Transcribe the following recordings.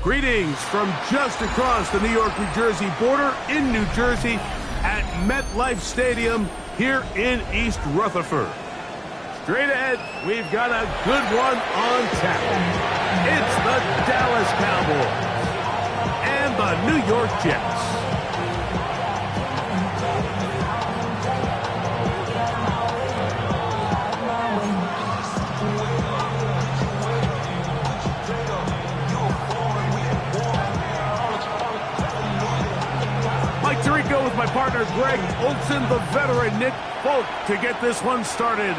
Greetings from just across the New York-New Jersey border in New Jersey at MetLife Stadium here in East Rutherford. Straight ahead, we've got a good one on tap. It's the Dallas Cowboys and the New York Jets. Tirico with my partner Greg Olson, the veteran Nick Folk to get this one started.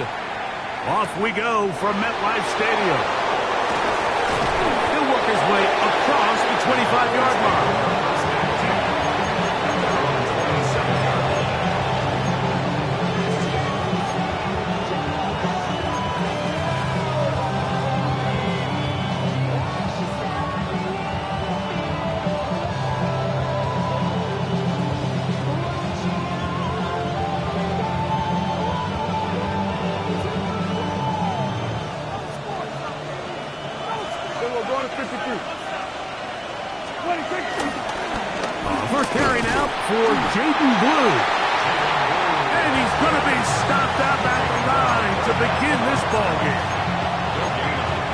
Off we go from MetLife Stadium. He'll work his way across the 25-yard line. First carry now for Jaden Blue. And he's going to be stopped out at the line to begin this ballgame.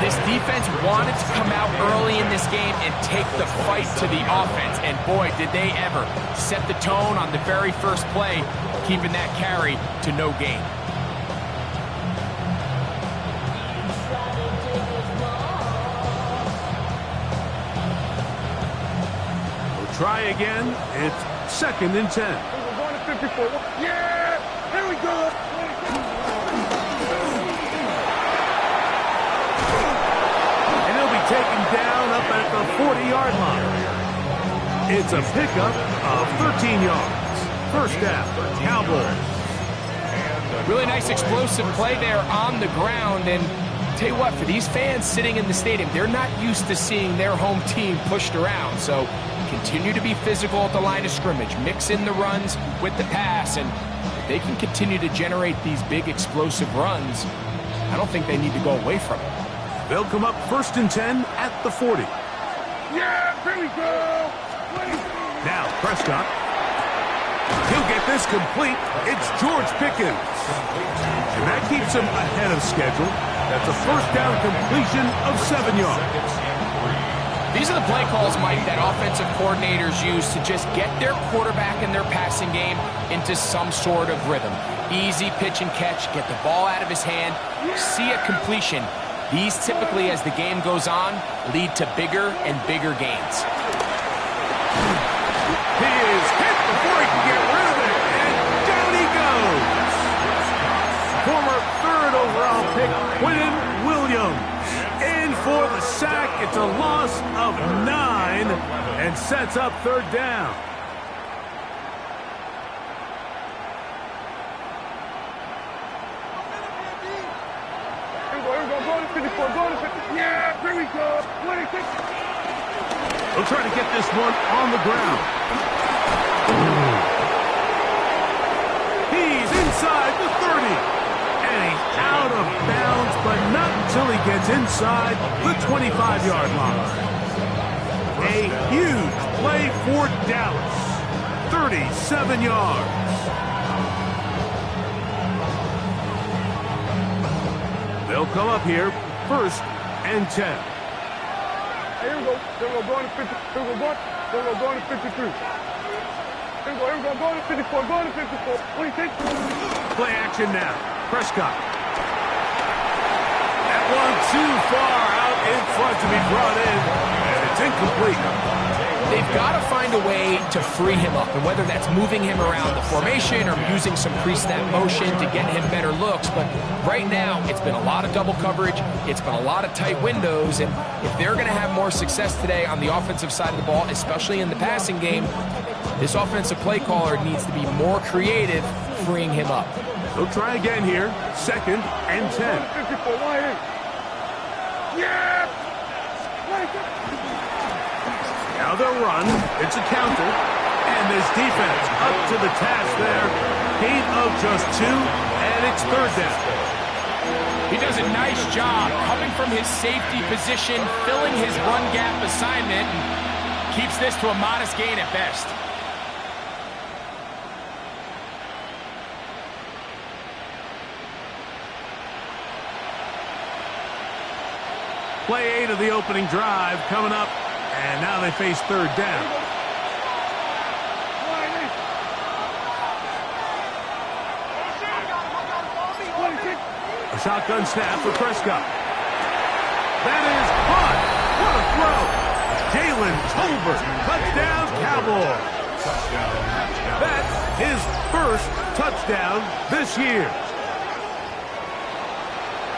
This defense wanted to come out early in this game and take the fight to the offense. And boy, did they ever set the tone on the very first play, keeping that carry to no gain. Try again. It's 2nd and 10. We're going to 54. Yeah! Here we go! And he'll be taken down up at the 40-yard line. It's a pickup of 13 yards. First down, Cowboys. Really nice explosive play there on the ground. And tell you what, for these fans sitting in the stadium, they're not used to seeing their home team pushed around. So continue to be physical at the line of scrimmage. Mix in the runs with the pass, and if they can continue to generate these big explosive runs, I don't think they need to go away from it. They'll come up 1st and 10 at the 40. Yeah, here we go! Now Prescott. He'll get this complete. It's George Pickens. And that keeps him ahead of schedule. That's a first down completion of 7 yards. These are the play calls, Mike, that offensive coordinators use to just get their quarterback and their passing game into some sort of rhythm. Easy pitch and catch, get the ball out of his hand, see a completion. These typically, as the game goes on, lead to bigger and bigger gains. He is hit before he can get rid of it, and down he goes. Former 3rd overall pick, Quinn Williams. In for the sack. It's a loss of 9 and sets up 3rd down. Here we go, go to 54, go to 50. Yeah, here we go. 26. They'll try to get this one on the ground. He's inside the 30. And he's out of bounds, but not until he gets inside the 25-yard line. A huge play for Dallas. 37 yards. They'll come up here 1st and 10. Here we go. Here we go, going to 50. Here we go, going to 53. Here we go, going to 54, going to 54. 26. Play action now. Prescott. That one too far out in front to be brought in, and it's incomplete. They've got to find a way to free him up, and whether that's moving him around the formation or using some pre-snap motion to get him better looks. But right now, it's been a lot of double coverage. It's been a lot of tight windows, and if they're going to have more success today on the offensive side of the ball, especially in the passing game, this offensive play caller needs to be more creative, freeing him up. They'll try again here. 2nd and 10. 54, wide. Yeah! Now they'll run. It's a counter. And this defense up to the task there. Gain of just 2, and it's 3rd down. He does a nice job coming from his safety position, filling his run gap assignment, and keeps this to a modest gain at best. Play 8 of the opening drive coming up, and now they face third down. A shotgun snap for Prescott. That is caught. What a throw. Jalen Tolbert. Touchdown, Cowboys. That's his first touchdown this year.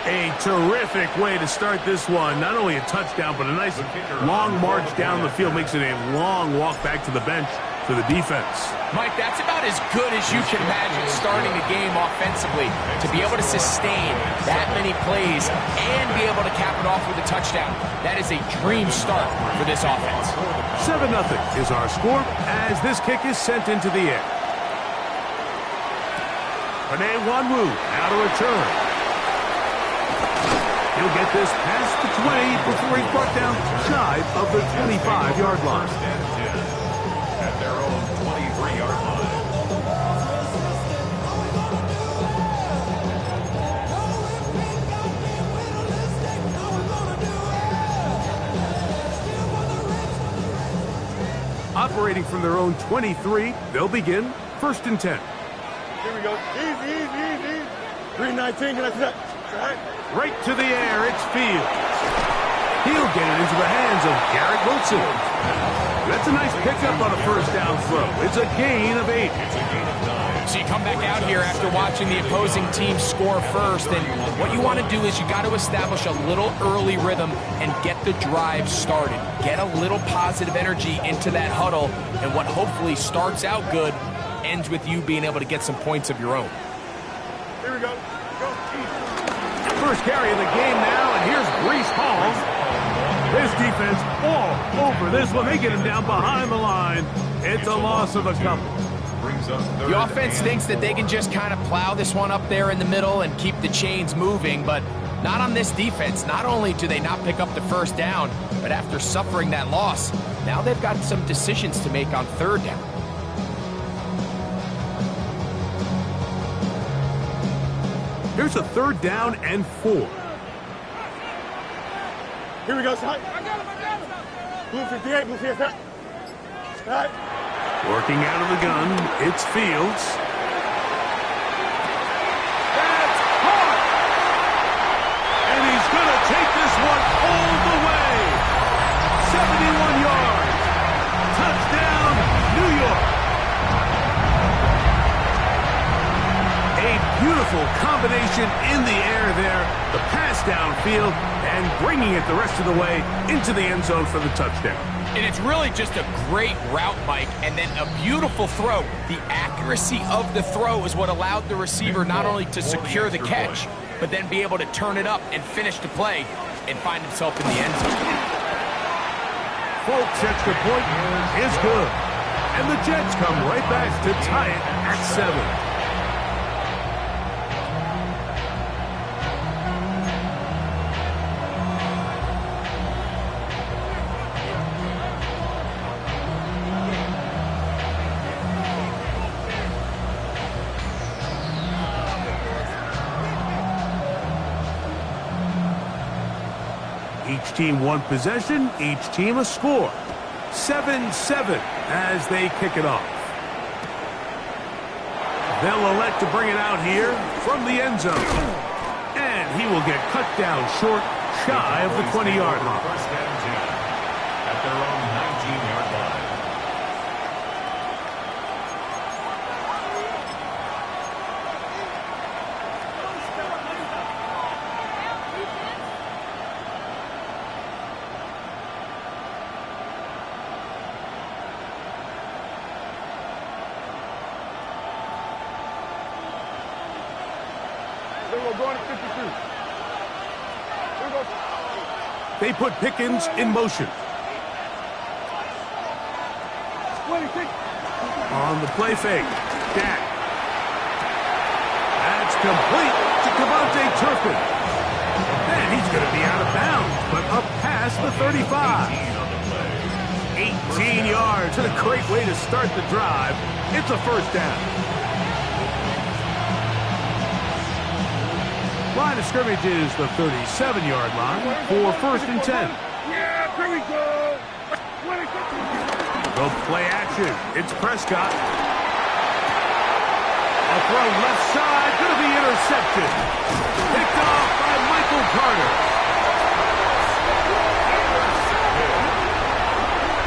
A terrific way to start this one. Not only a touchdown, but a nice long march down the field. Makes it a long walk back to the bench for the defense. Mike, that's about as good as you can imagine starting a game offensively. To be able to sustain that many plays and be able to cap it off with a touchdown. That is a dream start for this offense. 7-0 is our score as this kick is sent into the air. Panay Wanwu now to return. He'll get this past the 20 before he's brought down shy of the 25-yard line. At their own 23-yard line. Operating from their own 23, they'll begin 1st and 10. Here we go. Easy, easy, easy. 319, can I see that? Right. Right to the air, it's Fields. He'll get it into the hands of Garrett Wilson. That's a nice pickup on a first down throw. It's a gain of 8. So you come back out here after watching the opposing team score first, and what you want to do is you got to establish a little early rhythm and get the drive started. Get a little positive energy into that huddle, and what hopefully starts out good ends with you being able to get some points of your own. Here we go. Go. First carry of the game now, and here's Breece Hall. This defense all over this one. They get him down behind the line. It's a loss of a couple. The offense thinks that they can just kind of plow this one up there in the middle and keep the chains moving, but not on this defense. Not only do they not pick up the first down, but after suffering that loss, now they've got some decisions to make on third down. Here's a 3rd down and 4. Here we go, son. Blue 58, blue 58. Right. Working out of the gun, it's Fields. That's caught! And he's going to take this one all the way. 71 yards. Touchdown, New York. A beautiful combination in the air there. The pass downfield and bringing it the rest of the way into the end zone for the touchdown. And it's really just a great route, Mike, and then a beautiful throw. The accuracy of the throw is what allowed the receiver not only to secure the catch, but then be able to turn it up and finish the play and find himself in the end zone. Folks, extra point is good. And the Jets come right back to tie it at 7. Each team one possession, each team a score. 7-7 as they kick it off. They'll elect to bring it out here from the end zone. And he will get cut down short, shy of the 20-yard line. First down 10 at their own 19-yard line. They put Pickens in motion. On the play fake, Dak. That's complete to Devontae Turpin. And he's going to be out of bounds, but up past the 35. 18 yards, and a great way to start the drive. It's a first down. Line of scrimmage is the 37-yard line for first and 10. Yeah, here we go. The play action. It's Prescott. A throw left side, going to be intercepted. Picked off by Michael Carter.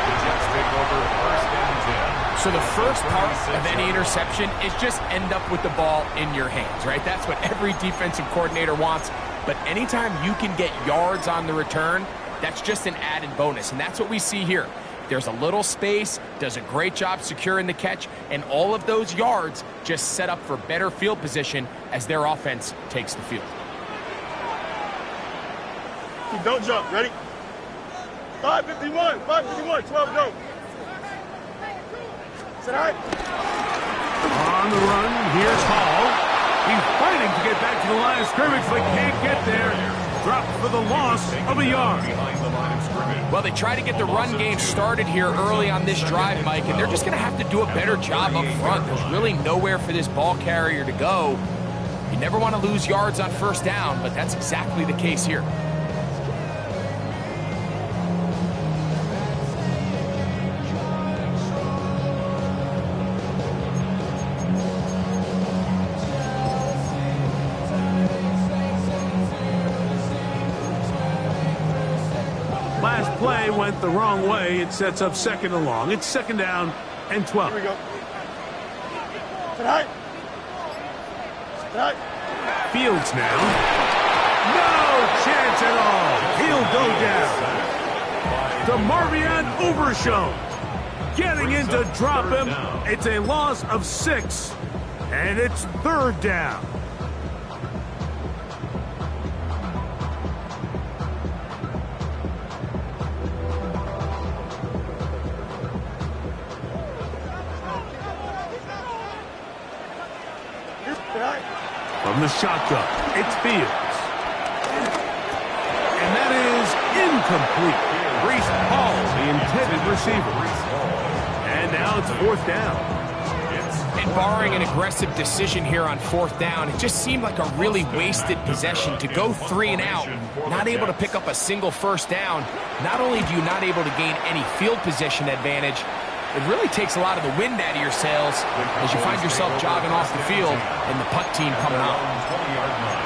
The Jets take over first and 10. So the first part of any interception is just end up with the ball in your hands, right? That's what every defensive coordinator wants. But anytime you can get yards on the return, that's just an added bonus. And that's what we see here. There's a little space, does a great job securing the catch, and all of those yards just set up for better field position as their offense takes the field. Don't jump. Ready? 5:51. 5:51. 12 go. Sit high. On the run, here's Hall. He's fighting to get back to the line of scrimmage, but can't get there. Dropped for the loss of a yard. Behind the line of scrimmage. Well, they try to get the run game started here early on this drive, Mike, and they're just going to have to do a better job up front. There's really nowhere for this ball carrier to go. You never want to lose yards on first down, but that's exactly the case here. Last play went the wrong way. It sets up second and long. It's second down and 12. Here we go. Sit high. Sit high. Fields now. No chance at all. He'll go down. DeMarvion Overshown getting in to drop him. It's a loss of 6, and it's third down. From the shotgun, it's Fields. And that is incomplete. Breece Hall, the intended receiver. And now it's fourth down. And barring an aggressive decision here on fourth down, it just seemed like a really wasted possession to go 3 and out, not able to pick up a single first down. Not only do you not able to gain any field position advantage, it really takes a lot of the wind out of your sails as you find yourself jogging off the field and the punt team coming out. 20-yard line.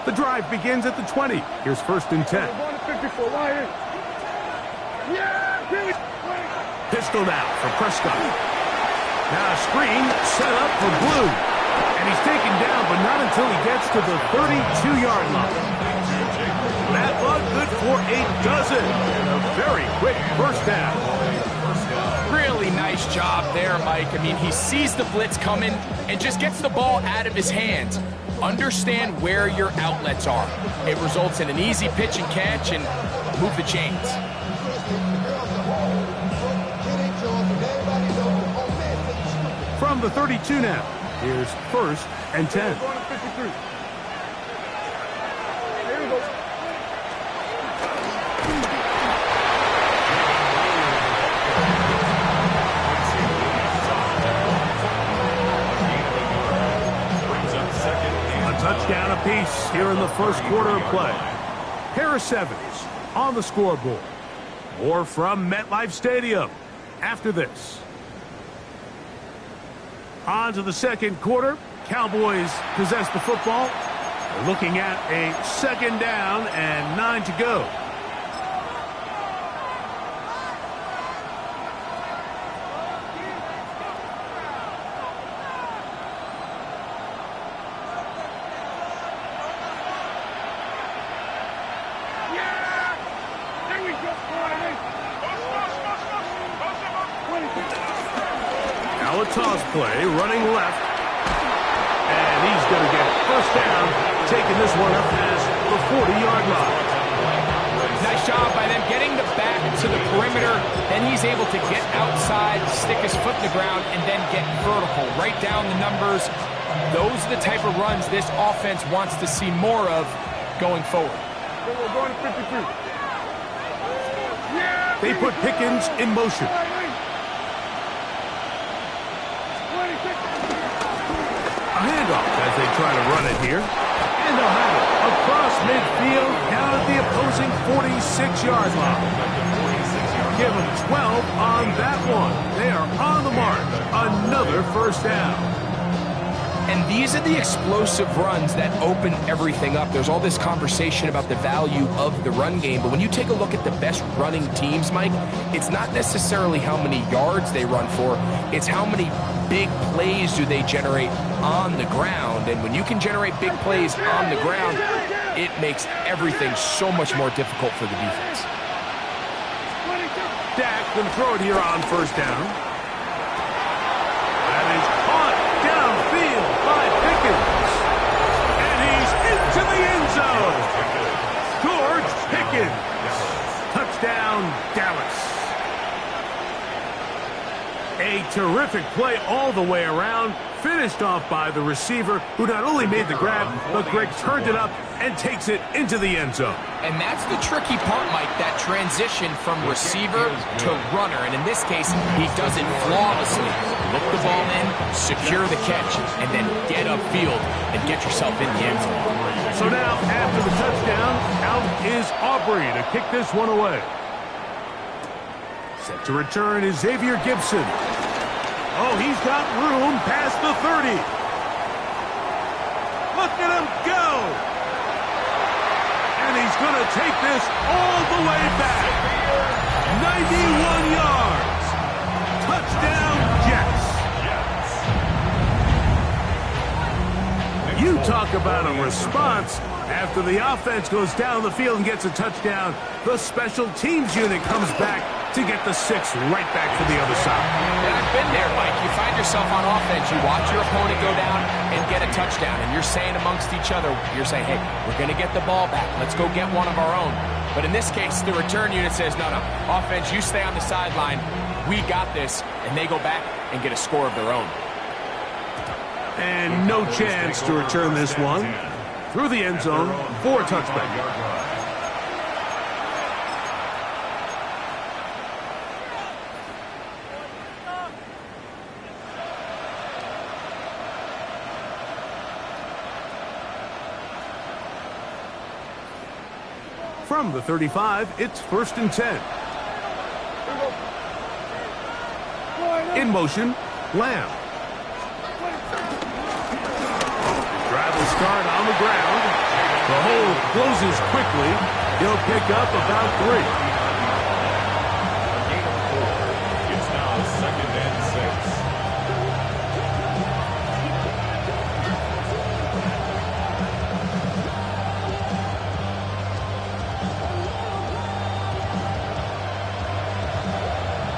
The drive begins at the 20. Here's first and 10. Going to 54. Why? Yeah, Pistol now for Prescott. Now a screen set up for Blue. And he's taken down, but not until he gets to the 32-yard line. That one good for a dozen. And a very quick first down. Really nice job there, Mike. I mean, he sees the blitz coming and just gets the ball out of his hands. Understand where your outlets are. It results in an easy pitch and catch and move the chains. From the 32 now, here's first and 10. Going to 53. Here we go. A touchdown apiece here in the first quarter of play. Harris Evans on the scoreboard. More from MetLife Stadium after this. On to the second quarter. Cowboys possess the football. They're looking at a second down and 9 to go. Now a toss play, running left. And he's going to get first down, taking this one up past the 40-yard line. Nice job by them getting the back to the perimeter. Then he's able to get outside, stick his foot in the ground, and then get vertical. Right down the numbers. Those are the type of runs this offense wants to see more of going forward. We're going to 53. They put Pickens in motion. A handoff as they try to run it here. And they'll have it across midfield down at the opposing 46-yard line. Give them 12 on that one. They are on the mark. Another first down. And these are the explosive runs that open everything up. There's all this conversation about the value of the run game, but when you take a look at the best running teams, Mike, it's not necessarily how many yards they run for, it's how many big plays do they generate on the ground. And when you can generate big plays on the ground, it makes everything so much more difficult for the defense. Dak going to throw it here on first down. That is caught downfield by Pickens. And he's into the end zone. George Pickens. Touchdown, Dallas. A terrific play all the way around. Finished off by the receiver, who not only made the grab, but Greg turned it up and takes it into the end zone. And that's the tricky part, Mike, that transition from receiver to runner. And in this case, he does it flawlessly. Look the ball in, secure the catch, and then get upfield and get yourself in the end zone. So now, after the touchdown, out is Aubrey to kick this one away. Set to return is Xavier Gibson. Oh, he's got room past the 30. Look at him go. And he's going to take this all the way back. 91 yards. Touchdown, Jets. You talk about a response. After the offense goes down the field and gets a touchdown, the special teams unit comes back to get the 6 right back to the other side. And I've been there, Mike. You find yourself on offense, you watch your opponent go down and get a touchdown, and you're saying amongst each other, you're saying, hey, we're going to get the ball back. Let's go get one of our own. But in this case, the return unit says, no, offense, you stay on the sideline. We got this, and they go back and get a score of their own. And no chance to return this one. Through the end zone for a touchback. From the 35, it's 1st and 10. In motion, Lamb. Drive will start on the ground. The hole closes quickly. He'll pick up about 3. It's now 2nd and 6.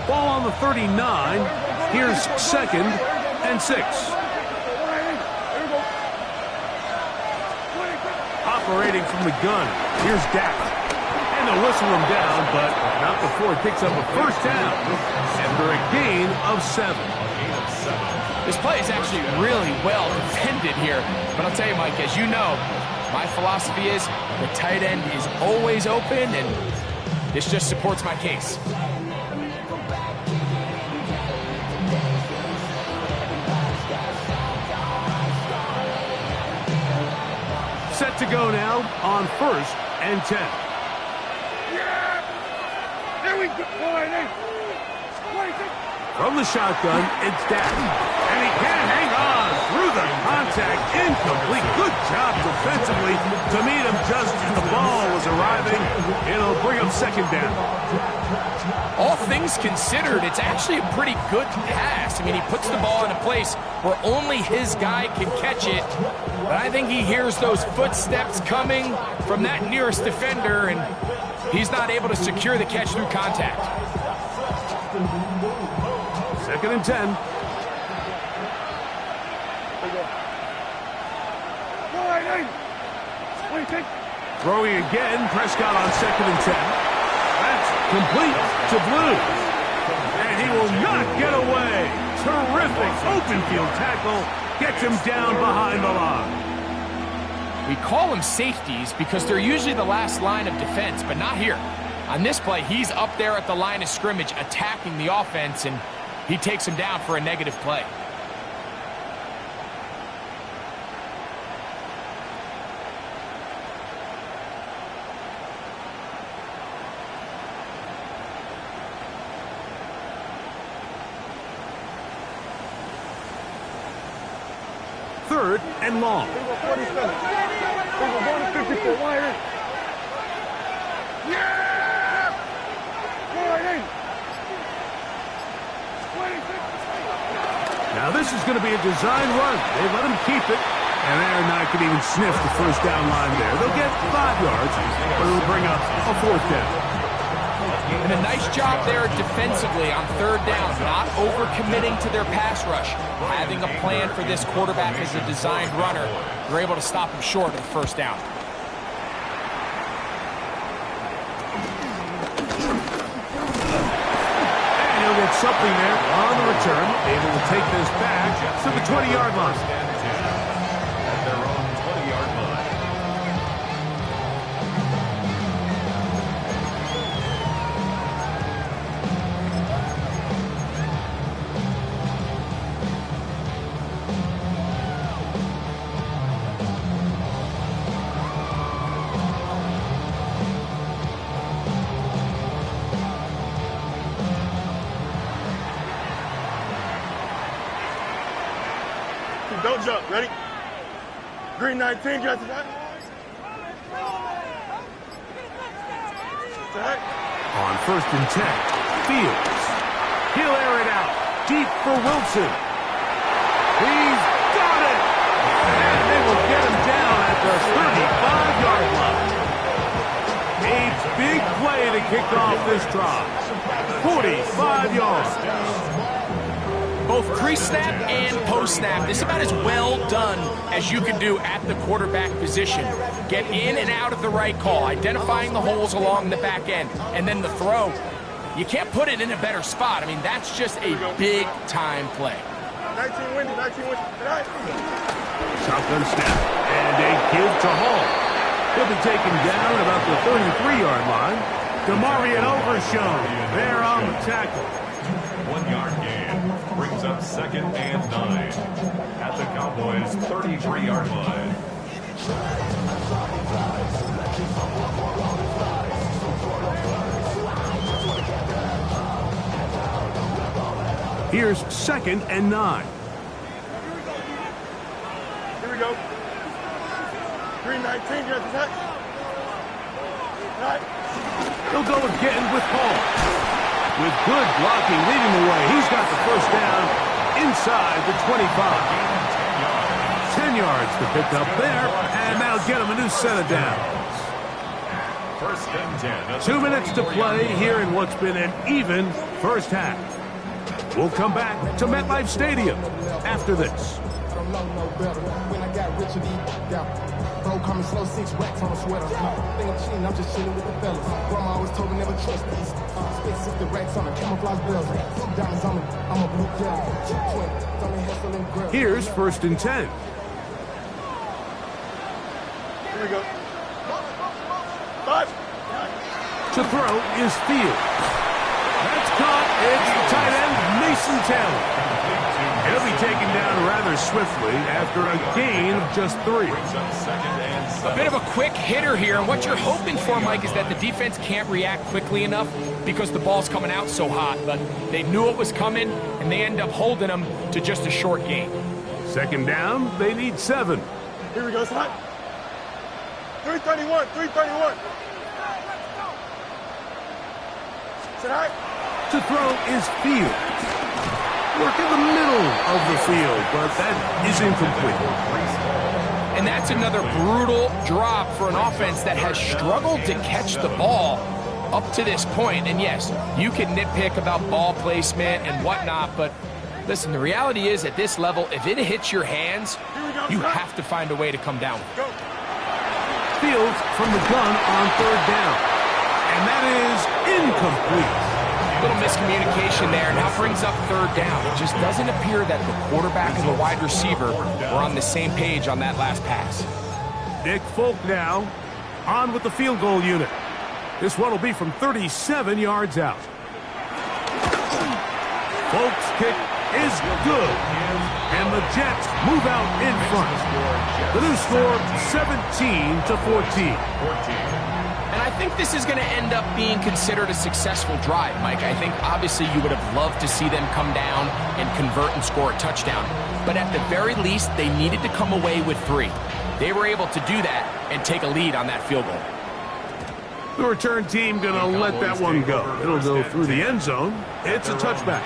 Ball on the 39. Here's 2nd and 6. Operating from the gun. Here's Dak. And they'll whistle him down, but not before he picks up a first down. After a gain of 7. This play is actually really well defended here. But I'll tell you, Mike, as you know, my philosophy is the tight end is always open, and this just supports my case. Set to go now on 1st and 10. There we go. From the shotgun, it's Dak. And he can't hang on through the contact. Incomplete. Good job defensively to meet him just as the ball was arriving. It'll bring him 2nd down. All things considered, it's actually a pretty good pass. I mean, he puts the ball in a place where only his guy can catch it. But I think he hears those footsteps coming from that nearest defender, and he's not able to secure the catch through contact. 2nd and 10. hey. What do you think? Throwing again, Prescott on 2nd and 10. That's complete to Blue. And he will not get away. Terrific open field tackle. Gets him down behind the line. We call them safeties because they're usually the last line of defense, but not here. On this play, he's up there at the line of scrimmage attacking the offense, and he takes him down for a negative play. Third and long. Here we go, 47. Here we go, going to 54. Wire. Yeah! Wide in. 26. Now this is going to be a design run. They let him keep it, and they're not going to even sniff the first down line there. They'll get 5 yards, but it'll bring up a 4th down. And a nice job there defensively on 3rd down, not overcommitting to their pass rush. Having a plan for this quarterback as a designed runner, they're able to stop him short of the 1st down. And he'll get something there on the return, able to take this back to the 20-yard line. At their own 20-yard line. Don't jump. Ready? Green 19, get to that. On 1st and 10, Fields. He'll air it out. Deep for Wilson. He's got it! And they will get him down at the 35-yard line. A big play to kick off this drive. 45 yards. Both pre-snap and post-snap, this is about as well done as you can do at the quarterback position. Get in and out of the right call, identifying the holes along the back end, and then the throw. You can't put it in a better spot. I mean, that's just a big-time play. 19 windy, 19 windy. Shotgun snap, and a give to Hall. He'll be taken down at about the 33-yard line. Demarion Overshown there on the tackle. 1-yard gain brings up 2nd and 9 at the Cowboys' 33-yard line. Here's 2nd and 9. Here we go. Green 19, get to that. He'll go again with Hall. With good blocking leading the way, he's got the 1st down inside the 25. 10 yards to pick up there, and that'll get him a new set of downs. 1st and 10. 2 minutes to play here in what's been an even first half. We'll come back to MetLife Stadium after this. Bro, coming slow, 6 racks on a sweater. Think I'm cheating, I'm just chilling with the fellas. Grandma always told me never trust these. Spent 60 racks on a camouflage bells. Some diamonds on me, I'm a blue devil. Here's 1st and 10. Here we go. 5. To throw is Fields. That's caught. It's the tight end, Mason Taylor. He'll be taken down rather swiftly after a gain of just 3. A bit of a quick hitter here, and what you're hoping for, Mike, is that the defense can't react quickly enough because the ball's coming out so hot. But they knew it was coming, and they end up holding them to just a short gain. 2nd down, they need 7. Here we go, slide. 331, 331. Sit high. To throw is Fields. Work in the middle of the field, but that is incomplete. And that's another brutal drop for an offense that has struggled to catch the ball up to this point. And yes, you can nitpick about ball placement and whatnot, but Listen, the reality is at this level, if it hits your hands, you have to find a way to come down with it. Fields from the gun on third down. And that is incomplete. Little miscommunication there. Now brings up third down. It just doesn't appear that the quarterback and the wide receiver were on the same page on that last pass. Nick Folk now on with the field goal unit. This one will be from 37 yards out. Folk's kick is good. And the Jets move out in front. The new score, 17-14. And I think this is going to end up being considered a successful drive, Mike. I think obviously you would have loved to see them come down and convert and score a touchdown. But at the very least, they needed to come away with 3. They were able to do that and take a lead on that field goal. The return team going to let that one go. It'll go through the end zone. It's a touchback.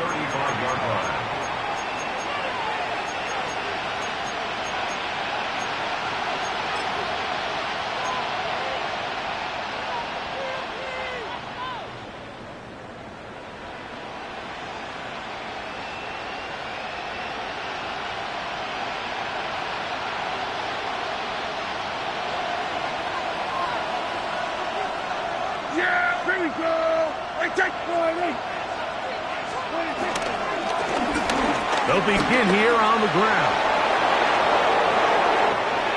They'll begin here on the ground.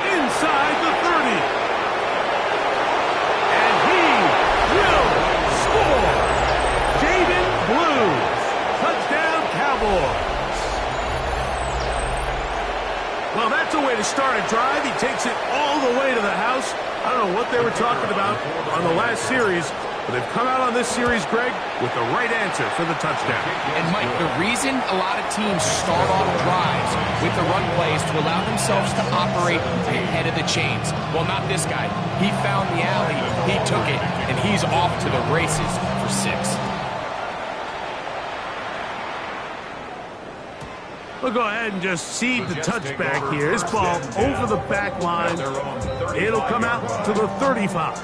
Inside the 30. And he will score. Jaden Blues. Touchdown, Cowboys. Well, that's a way to start a drive. He takes it all the way to the house. I don't know what they were talking about on the last series, but they've come out on this series, Greg, with the right answer for the touchdown. And, Mike, the reason a lot of teams start off drives with the run plays to allow themselves to operate ahead of the chains. Well, not this guy. He found the alley, he took it, and he's off to the races for 6. We'll go ahead and just seed the touchback here. This ball over the back line. It'll come out to the 35.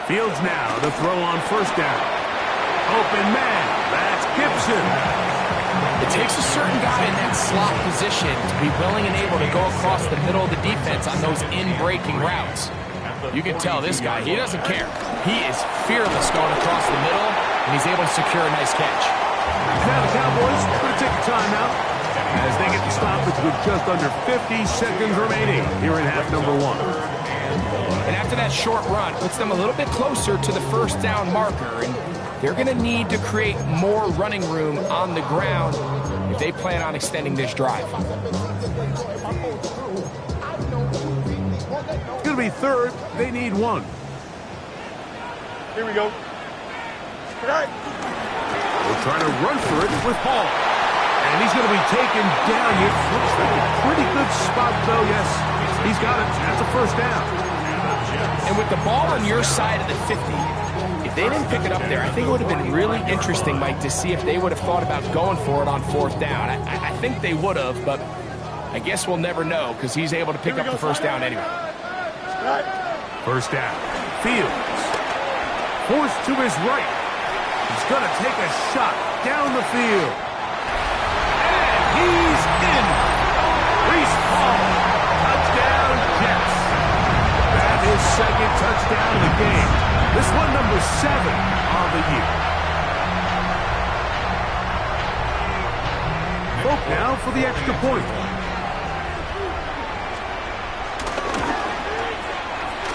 Fields now to throw on first down. Open man, that's Gibson. It takes a certain guy in that slot position to be willing and able to go across the middle of the defense on those in-breaking routes. You can tell this guy, he doesn't care. He is fearless going across the middle, and he's able to secure a nice catch. Now the Cowboys are going to take a timeout as they get the stoppage with just under 50 seconds remaining here in half number 1. And after that short run, puts them a little bit closer to the first down marker, and they're going to need to create more running room on the ground if they plan on extending this drive. It's going to be third. They need 1. Here we go. We're trying to run for it with Hall. And he's going to be taken down here. Looks like a pretty good spot, though. Yes, he's got it. That's a first down. And with the ball on your side of the 50, if they didn't pick it up there, I think it would have been really interesting, Mike, to see if they would have thought about going for it on fourth down. I think they would have, but I guess we'll never know because he's able to pick up the first down anyway. First down. Fields. Forced to his right. He's going to take a shot down the field. And he's in. Reese Hall. Touchdown, Jets. That is second touchdown of the game. This one number 7 on the year. Folk now for the extra point.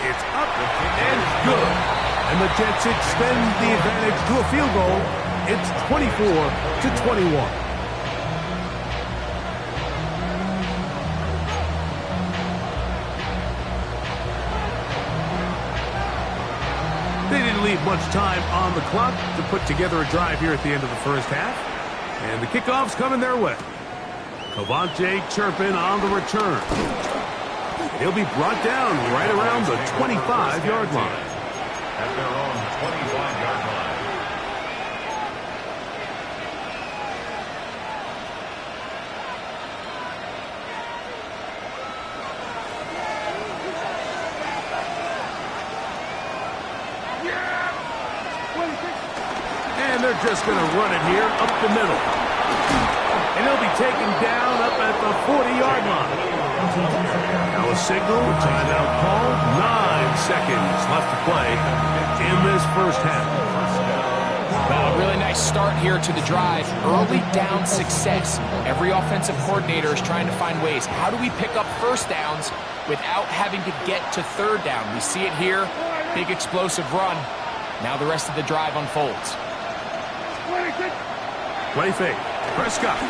It's up and good. And the Jets extend the advantage to a field goal. It's 24-21. They didn't leave much time on the clock to put together a drive here at the end of the first half. And the kickoff's coming their way. Cavante Turpin on the return. He'll be brought down right around the 25-yard line. At their own 25-yard line. And they're just going to run it here up the middle. And he'll be taken down up at the 40-yard line. Now a signal, timeout called. 9 seconds left to play in this first half. Well, a really nice start here to the drive. Early down success. Every offensive coordinator is trying to find ways. How do we pick up first downs without having to get to third down? We see it here. Big explosive run. Now the rest of the drive unfolds. Play fake. Prescott.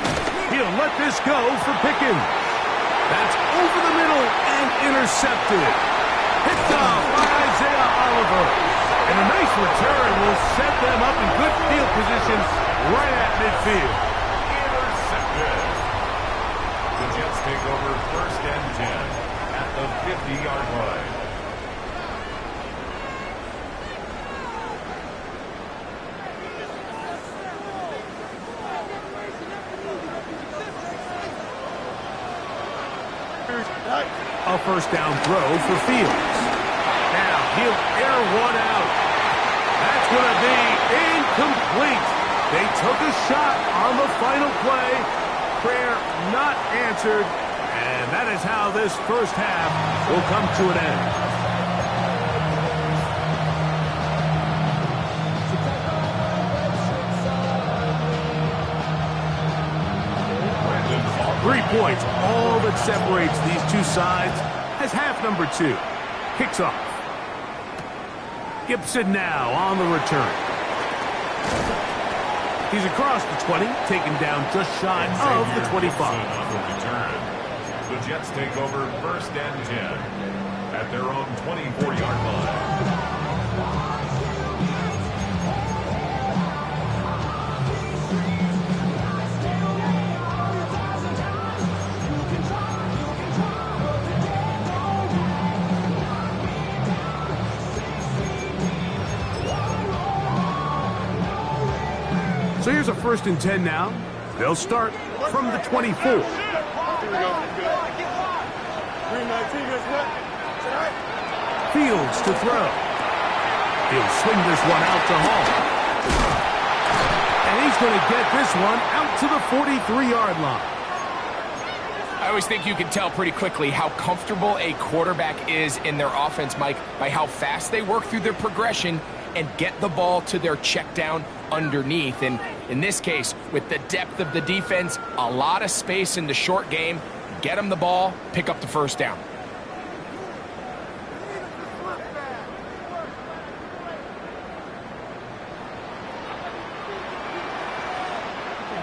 He'll let this go for Pickens. That's over the middle and intercepted. Picked off by Isaiah Oliver. And a nice return will set them up in good field position right at midfield. Intercepted. The Jets take over 1st and 10 at the 50-yard line. A first down throw for Fields. Now he'll air one out. That's going to be incomplete. They took a shot on the final play. Prayer not answered. And that is how this first half will come to an end. Points, all that separates these two sides as half number 2 kicks off. Gibson now on the return. He's across the 20, taken down just shy of the 25. On the return. The Jets take over 1st and 10 at their own 24-yard line. So here's a 1st and 10 now. They'll start from the 24. Here we go. Green 19, guess what? Fields to throw. He'll swing this one out to Hall. And he's going to get this one out to the 43-yard line. I always think you can tell pretty quickly how comfortable a quarterback is in their offense, Mike, by how fast they work through their progression and get the ball to their check down underneath. And in this case, with the depth of the defense, a lot of space in the short game, get them the ball, pick up the first down.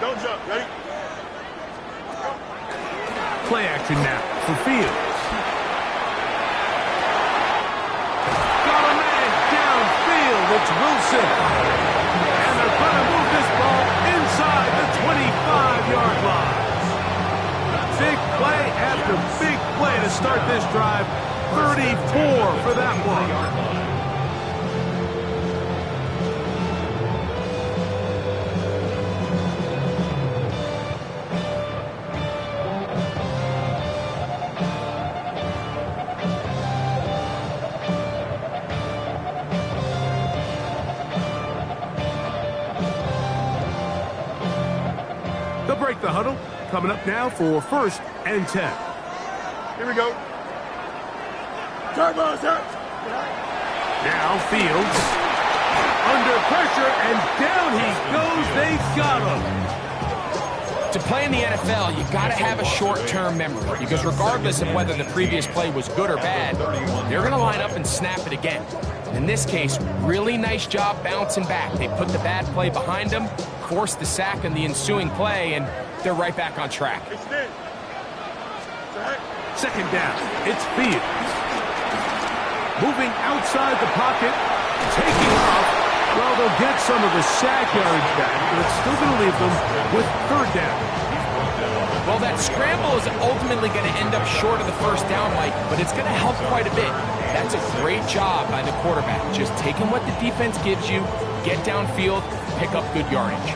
Don't jump. Ready? Play action now for Fields. Got a man downfield. It's Wilson. And they're going to move this ball inside the 25-yard line. Big play after big play to start this drive. 34 for that one. Break the huddle. Coming up now for 1st and 10. Here we go. Turbo, sir. Now Fields. Under pressure, and down he goes. They've got him. To play in the NFL, you got to have a short-term memory, because regardless of whether the previous play was good or bad, they're going to line up and snap it again. In this case, really nice job bouncing back. They put the bad play behind them, forced the sack in the ensuing play, and they're right back on track. Second down, it's Fields. Moving outside the pocket, taking off. Well, they'll get some of the sack yards back, but it's still going to leave them with 3rd down. Well, that scramble is ultimately going to end up short of the first down, Mike, but it's going to help quite a bit. That's a great job by the quarterback. Just taking what the defense gives you, get downfield, pick up good yardage.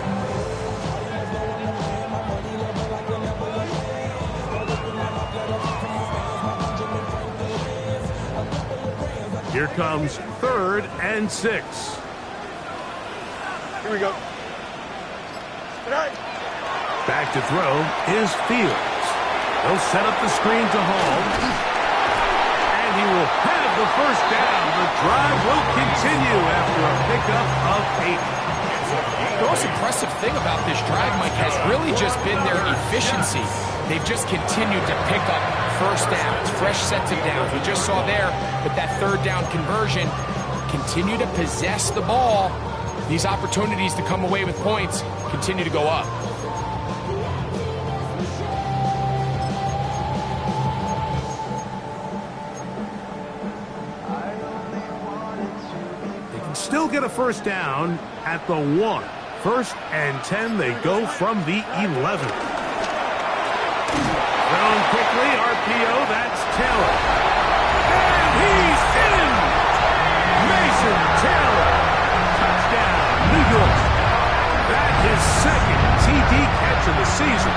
Here comes 3rd and 6. Here we go. Back to throw is Fields. He'll set up the screen to Hall. And he will have the first down. The drive will continue after a pickup of 8. The most impressive thing about this drive, Mike, has really just been their efficiency. They've just continued to pick up first downs, fresh sets of downs. We just saw there with that third down conversion, continue to possess the ball. These opportunities to come away with points continue to go up. They can still get a first down at the 1. First and 10, they go from the 11. Thrown quickly, RPO, that's Taylor. And he's in! Mason Taylor. Touchdown, New York. That's his second TD catch of the season.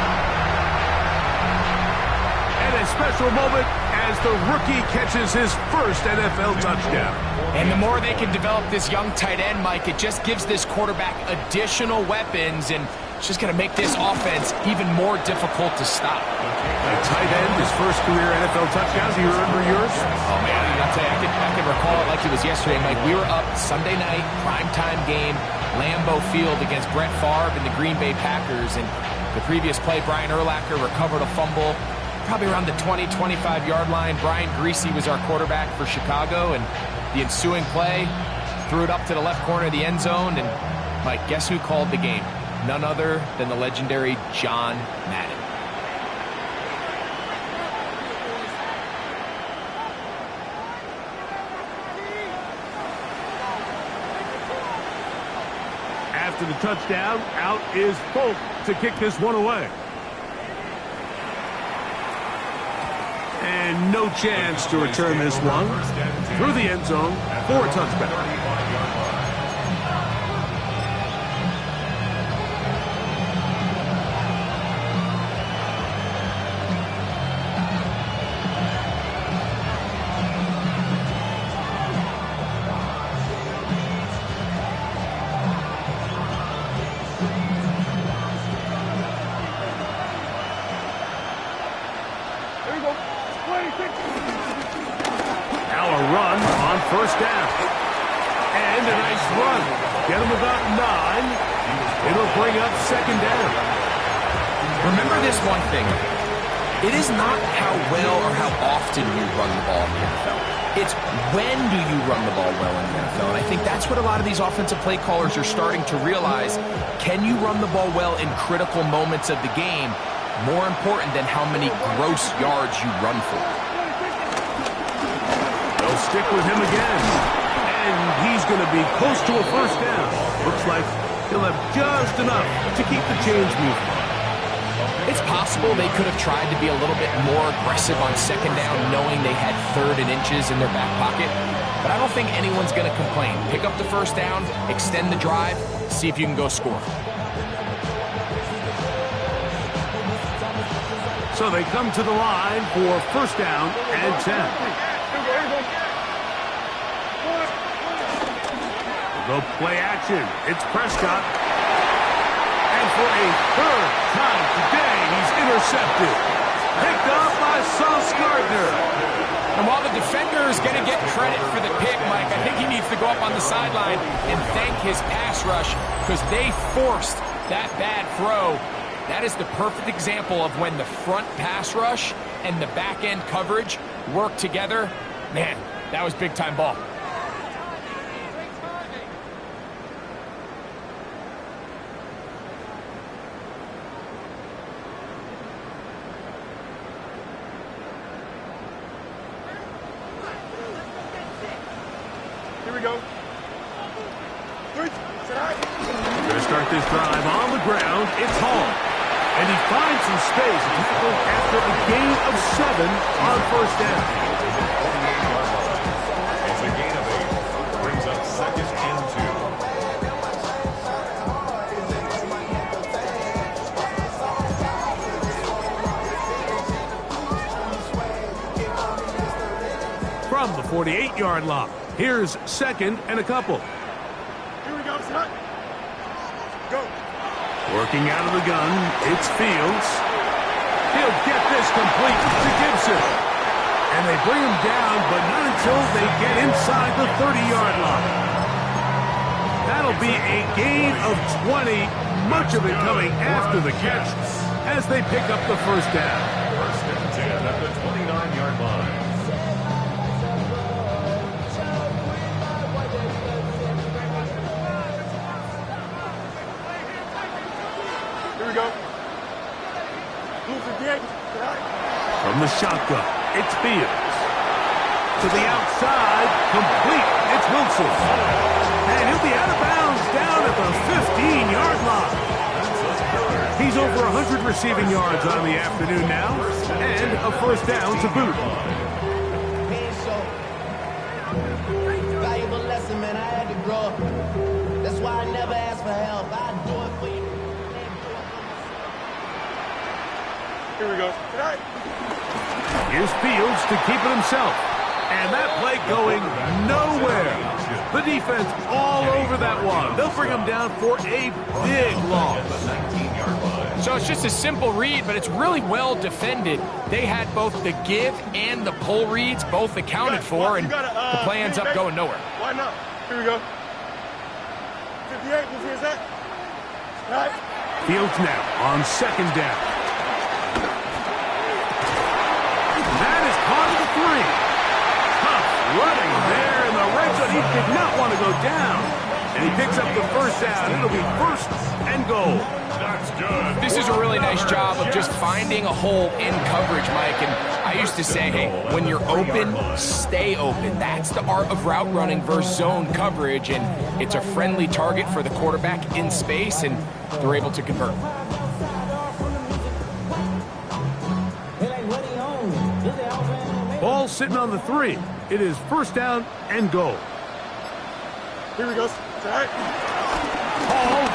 And a special moment as the rookie catches his first NFL touchdown. And the more they can develop this young tight end, Mike, it just gives this quarterback additional weapons, and it's just going to make this offense even more difficult to stop. A tight end, his first career NFL touchdown. Do you remember yours? Oh, man, I'll tell you, I can recall it like it was yesterday, Mike. We were up Sunday night, primetime game, Lambeau Field against Brett Favre and the Green Bay Packers. And the previous play, Brian Urlacher recovered a fumble probably around the 20, 25-yard line. Brian Greasy was our quarterback for Chicago, and the ensuing play, threw it up to the left corner of the end zone, and Mike, guess who called the game? None other than the legendary John Madden. After the touchdown, out is Folk to kick this one away. And no chance to return this one through the end zone for a touchback. Now a run on first down. And a nice run. Get him about 9. It'll bring up second down. Remember this one thing. It is not how well or how often you run the ball in the NFL. It's when do you run the ball well in the NFL. And I think that's what a lot of these offensive play callers are starting to realize. Can you run the ball well in critical moments of the game? More important than how many gross yards you run for. They'll stick with him again. And he's going to be close to a first down. Looks like he'll have just enough to keep the chains moving. It's possible they could have tried to be a little bit more aggressive on second down, knowing they had 3rd and inches in their back pocket. But I don't think anyone's going to complain. Pick up the first down, extend the drive, see if you can go score. So they come to the line for first down and 10. The play action. It's Prescott. And for a 3rd time today, he's intercepted. Picked up by Sauce Gardner. And while the defender is going to get credit for the pick, Mike, I think he needs to go up on the sideline and thank his pass rush because they forced that bad throw. That is the perfect example of when the front pass rush and the back end coverage work together. Man, that was big time ball. Here we go. 3. Going to start this drive on the ground. It's Hall. And he finds some space after a gain of 7 on first down. It's a gain of 8. Brings up second and 2. From the 48-yard line, here's second and a couple. Here we go, son. Go. Working out of the gun, it's Fields. He'll get this complete to Gibson. And they bring him down, but not until they get inside the 30-yard line. That'll be a gain of 20, much of it coming after the catch as they pick up the first down. First and 10 at the 29-yard line. Here we go. From the shotgun, it's Fields. To the outside, complete. It's Wilson. And he'll be out of bounds down at the 15-yard line. He's over 100 receiving yards on the afternoon now, and a first down to boot. Valuable lesson, man. I had to grow up. That's why I never ask for help. I do it for you. Here we go. Here's Fields to keep it himself. And that play going nowhere. The defense all over that one. They'll bring him down for a big loss. So it's just a simple read, but it's really well defended. They had both the give and the pull reads both accounted for, and the play ends up going nowhere. Why not? Here we go. 58, you see that? Right. Fields now on second down. That is caught at the 3. Tough running there in the red zone. He did not want to go down. And he picks up the first down. It'll be first and goal. That's good. This is a really nice job of just finding a hole in coverage, Mike. And I used to say, hey, when you're open, stay open. That's the art of route running versus zone coverage. And it's a friendly target for the quarterback in space, and they're able to convert. Ball sitting on the 3. It is first down and goal. Here we go. Right. Hall.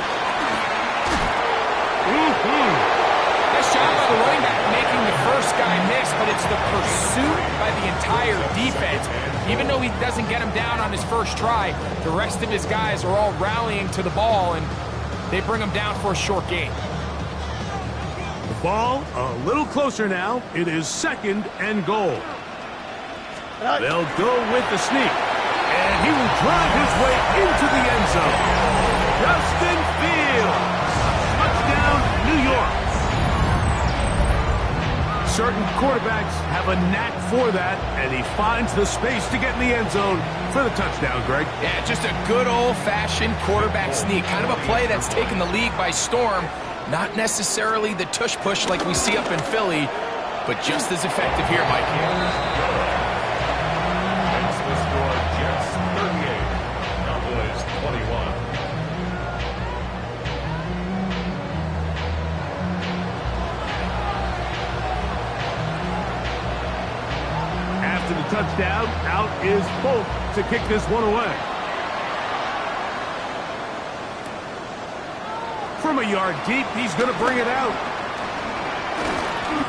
Nice job by the running back making the first guy miss, but it's the pursuit by the entire defense. Even though he doesn't get him down on his first try, the rest of his guys are all rallying to the ball, and they bring him down for a short gain. The ball a little closer now. It is second and goal. They'll go with the sneak, and he will drive his way into the end zone. Justin Fields, touchdown, New York. Certain quarterbacks have a knack for that, and he finds the space to get in the end zone for the touchdown, Greg. Yeah, just a good old-fashioned quarterback sneak, kind of a play that's taken the league by storm. Not necessarily the tush-push like we see up in Philly, but just as effective here, Mike. Jets 38, Cowboys 21. After the touchdown, out is Folk to kick this one away. From a yard deep, he's going to bring it out.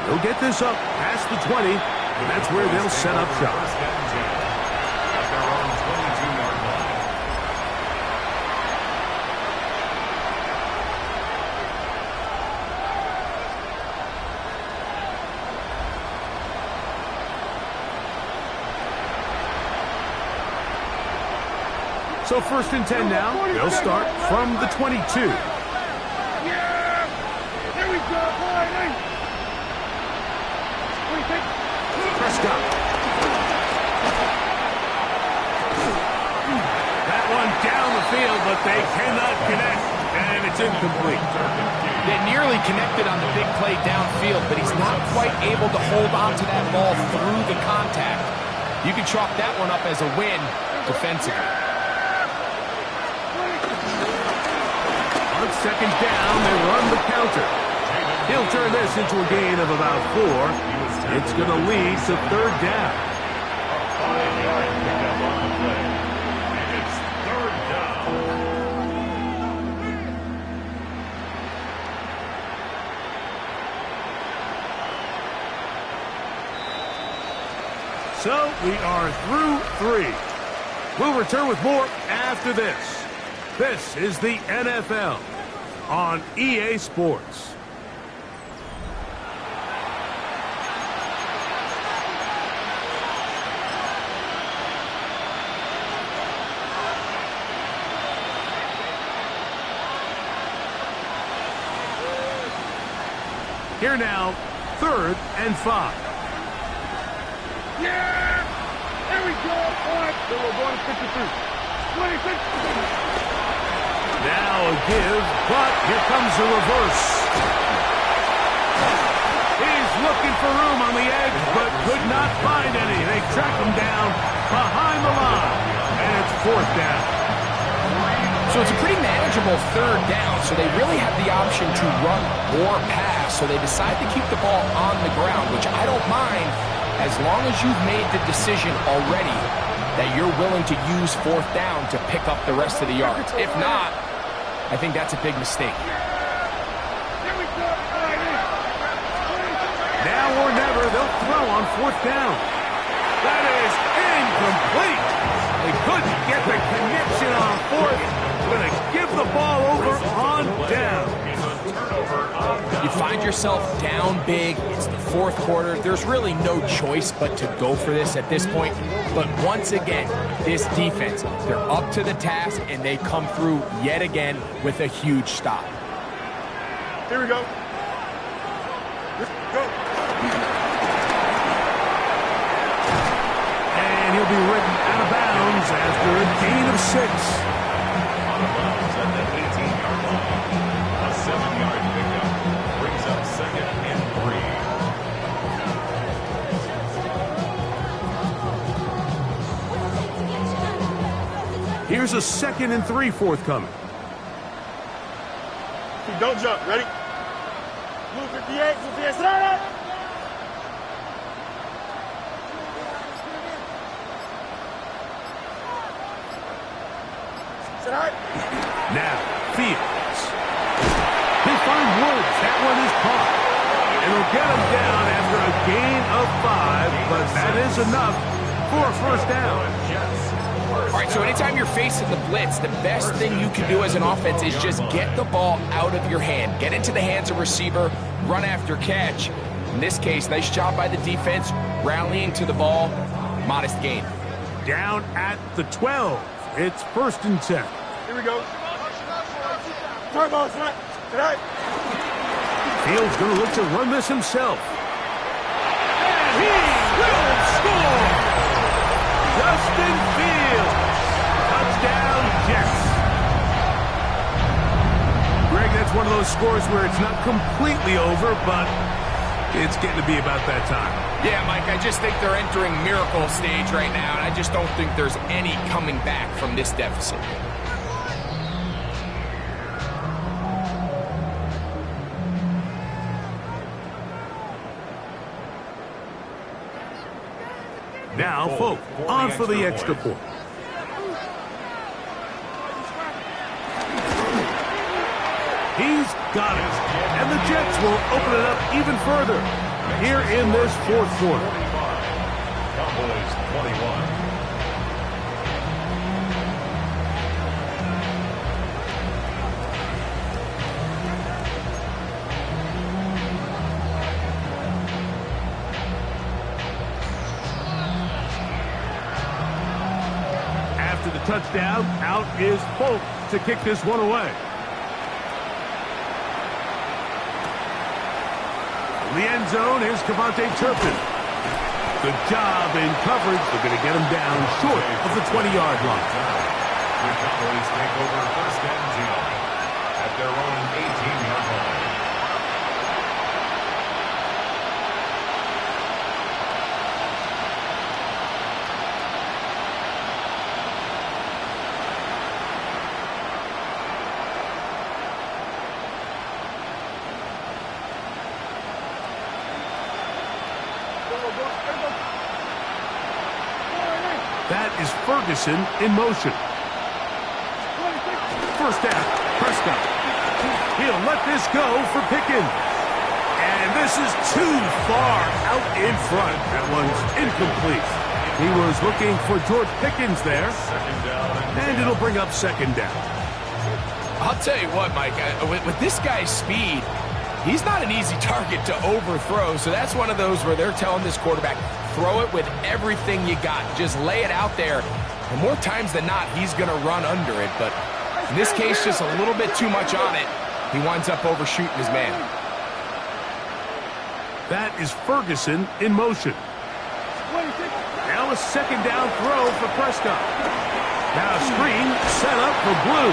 He'll get this up past the 20, and that's where they'll set up shop. First and 10 at their own 22-yard line. So first and 10 now. They'll start from the 22. Yeah! There we go, boy! Prescott. That one down the field, but they cannot connect, and it's incomplete. They nearly connected on the big play downfield, but he's not quite able to hold on to that ball through the contact. You can chalk that one up as a win defensively. On second down, they run the counter. He'll turn this into a gain of about 4. It's going to lead to third down. 5-yard pickup on the play. And it's third down. So we are through 3. We'll return with more after this. This is the NFL. on EA Sports. Here now, 3rd and 5. Yeah! There we go! All right, then we're going to 53. 26. Now a give, but here comes the reverse. He's looking for room on the edge, but could not find any. They track him down behind the line, and it's 4th down. So it's a pretty manageable 3rd down, so they really have the option to run or pass, so they decide to keep the ball on the ground, which I don't mind as long as you've made the decision already that you're willing to use 4th down to pick up the rest of the yards. If not, I think that's a big mistake. Now or never, they'll throw on 4th down. That is incomplete. They couldn't get the connection on 4th. Going to give the ball over on down. You find yourself down big. It's the 4th quarter. There's really no choice but to go for this at this point. But once again, this defense, they're up to the task, and they come through yet again with a huge stop. Here we go. Go. And he'll be ridden out of bounds after a gain of 6. At the 18-yard line. A 7-yard pickup brings up 2nd and 3. Here's a 2nd and 3 forthcoming. Don't jump. Ready? Move 58. Move 58. Sit down. Now, Fields. He'll find Woods. That one is caught. And he'll get him down after a gain of 5, but that is enough for a 1st down. All right, so anytime you're facing the blitz, the best thing you can do as an offense is just get the ball out of your hand. Get into the hands of receiver, run after catch. In this case, nice job by the defense, rallying to the ball. Modest gain. Down at the 12. It's 1st and 10. Here we go. Turbo, tonight. Fields going to look to run this himself. And he will score! Justin Fields. Touchdown, Jets. Greg, that's one of those scores where it's not completely over, but it's getting to be about that time. Yeah, Mike, I just think they're entering miracle stage right now, and I just don't think there's any coming back from this deficit. Now, Folk, on for the extra point. He's got it. And the Jets will open it up even further here in this 4th quarter. Cowboys 21. After the touchdown, out is Folk to kick this one away. In the end zone is Cavante Turpin. Good job in coverage. They're going to get him down short of the 20-yard line. The Cowboys take over 1st and 10 at their own 18-yard line. That is Ferguson in motion. 1st down, Prescott. He'll let this go for Pickens. And this is too far out in front. That one's incomplete. He was looking for George Pickens there. And it'll bring up 2nd down. I'll tell you what, Mike, with this guy's speed, he's not an easy target to overthrow. So that's one of those where they're telling this quarterback, throw it with everything you got. Just lay it out there. And more times than not, he's going to run under it. But in this case, just a little bit too much on it. He winds up overshooting his man. That is Ferguson in motion. Now a second down throw for Prescott. Now a screen set up for Blue.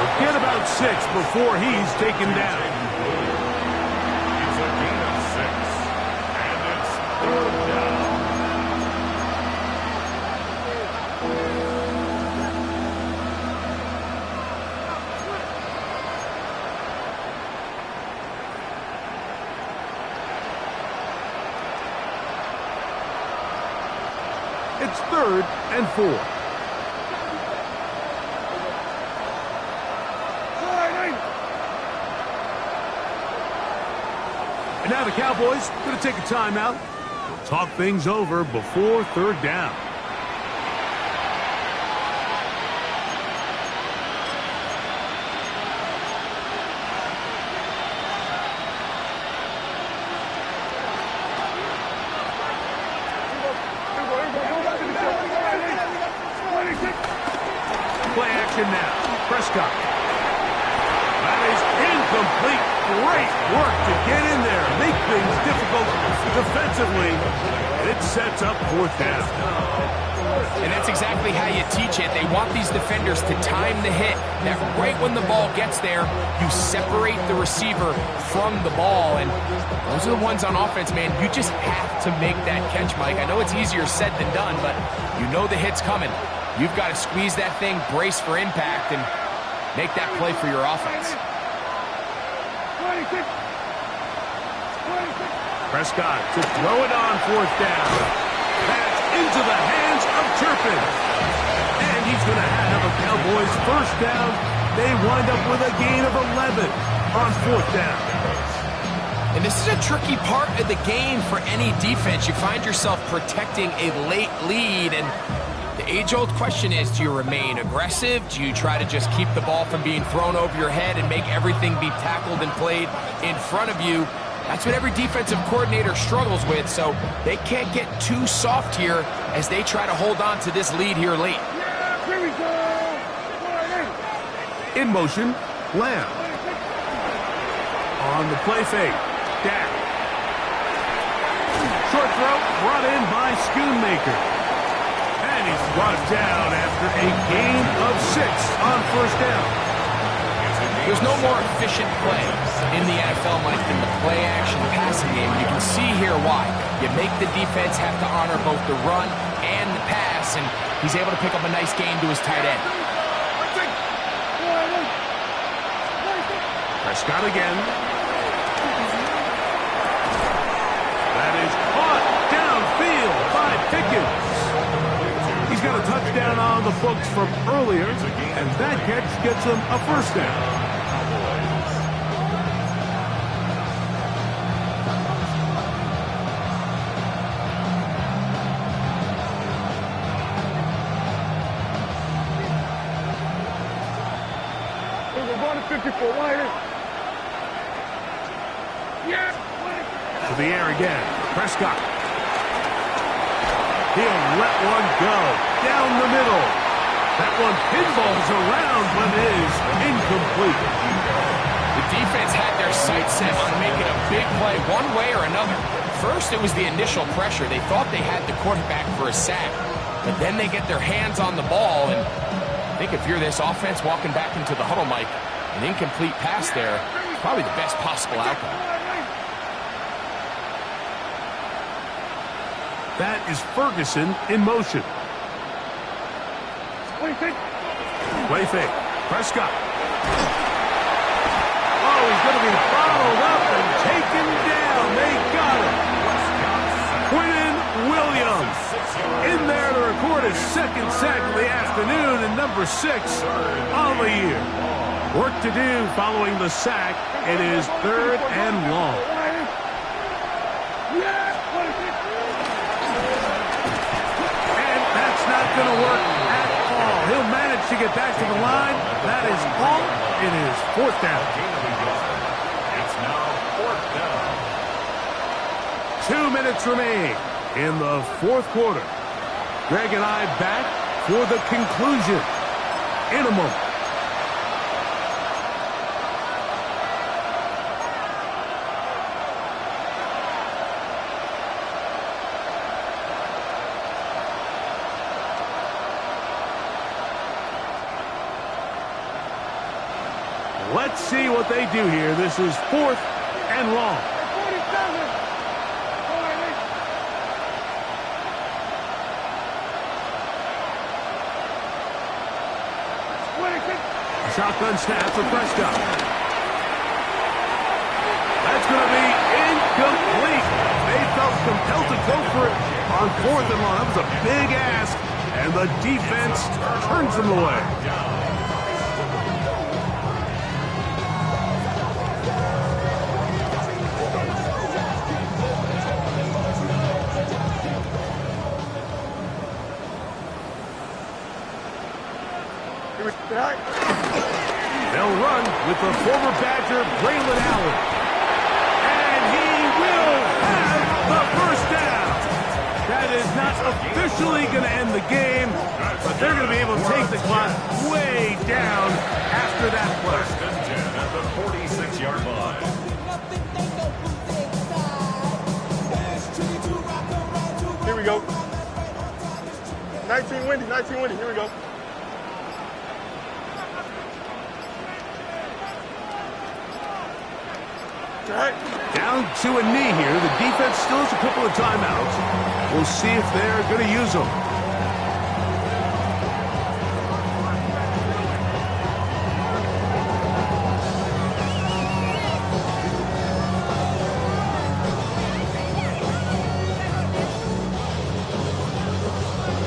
He'll get about 6 before he's taken down. It's a gain of 6. And it's 3rd down. It's 3rd and 4. And now the Cowboys going to take a timeout. We'll talk things over before 3rd down. Play action now. Prescott. That is incomplete. Great work to get in there, make things difficult defensively, and it sets up 4th down. And that's exactly how you teach it. They want these defenders to time the hit. That right when the ball gets there, you separate the receiver from the ball. And those are the ones on offense, man. You just have to make that catch, Mike. I know it's easier said than done, but you know the hit's coming. You've got to squeeze that thing, brace for impact, and make that play for your offense. Prescott to throw it on 4th down. Pass into the hands of Turpin. And he's going to have a Cowboys 1st down. They wind up with a gain of 11 on 4th down. And this is a tricky part of the game for any defense. You find yourself protecting a late lead, and the age-old question is, do you remain aggressive? Do you try to just keep the ball from being thrown over your head and make everything be tackled and played in front of you? That's what every defensive coordinator struggles with, so they can't get too soft here as they try to hold on to this lead here late. In motion, Lamb. On the play fake, Dak. Short throw brought in by Schoonmaker. And he's brought down after a gain of 6 on 1st down. There's no more efficient play in the NFL, Mike, than the play-action passing game. You can see here why. You make the defense have to honor both the run and the pass, and he's able to pick up a nice gain to his tight end. Prescott again. That is caught downfield by Pickens. He's got a touchdown on the books from earlier, and that catch gets him a 1st down. To the air again. Prescott. He'll let one go. Down the middle. That one pinballs around, but is incomplete. The defense had their sights set on making a big play one way or another. First, it was the initial pressure. They thought they had the quarterback for a sack. But then they get their hands on the ball, and I think if you're this offense walking back into the huddle, Mike, an incomplete pass there is probably the best possible outcome. That is Ferguson in motion. Play fake. Prescott. Oh, he's going to be followed up and taken down. They got him. Quinnen Williams in there to record his 2nd sack of the afternoon and number 6 on the year. Work to do following the sack. It is 3rd and long. And that's not going to work at all. He'll manage to get back to the line. That is all It is fourth down. It's now fourth down. 2 minutes remain in the fourth quarter. Greg and I back for the conclusion in a moment. Let's see what they do here. This is fourth and long. 47. Shotgun snap for Prescott. That's going to be incomplete. They felt compelled to go for it on fourth and long. That was a big ask, and the defense turns them away. They'll run with the former Badger, Braylon Allen. And he will have the first down. That is not officially going to end the game, but they're going to be able to take the clock way down after that play. First and 10 at the 46-yard line. Here we go. 19 windy, 19 windy. Here we go. Down to a knee here. The defense still has a couple of timeouts. We'll see if they're going to use them.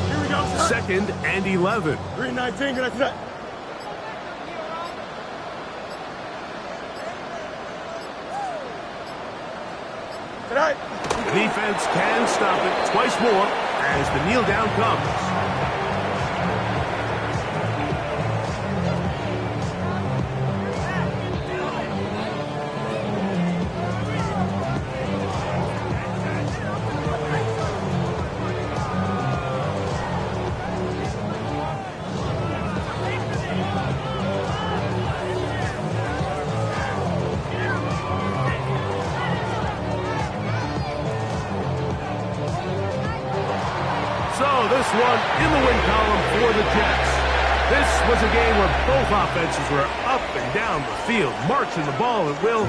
Here we go, sir. 2nd and 11. 319, can I see that? The defense can stop it twice more as the kneel down comes. This one in the win column for the Jets. This was a game where both offenses were up and down the field, marching the ball at will.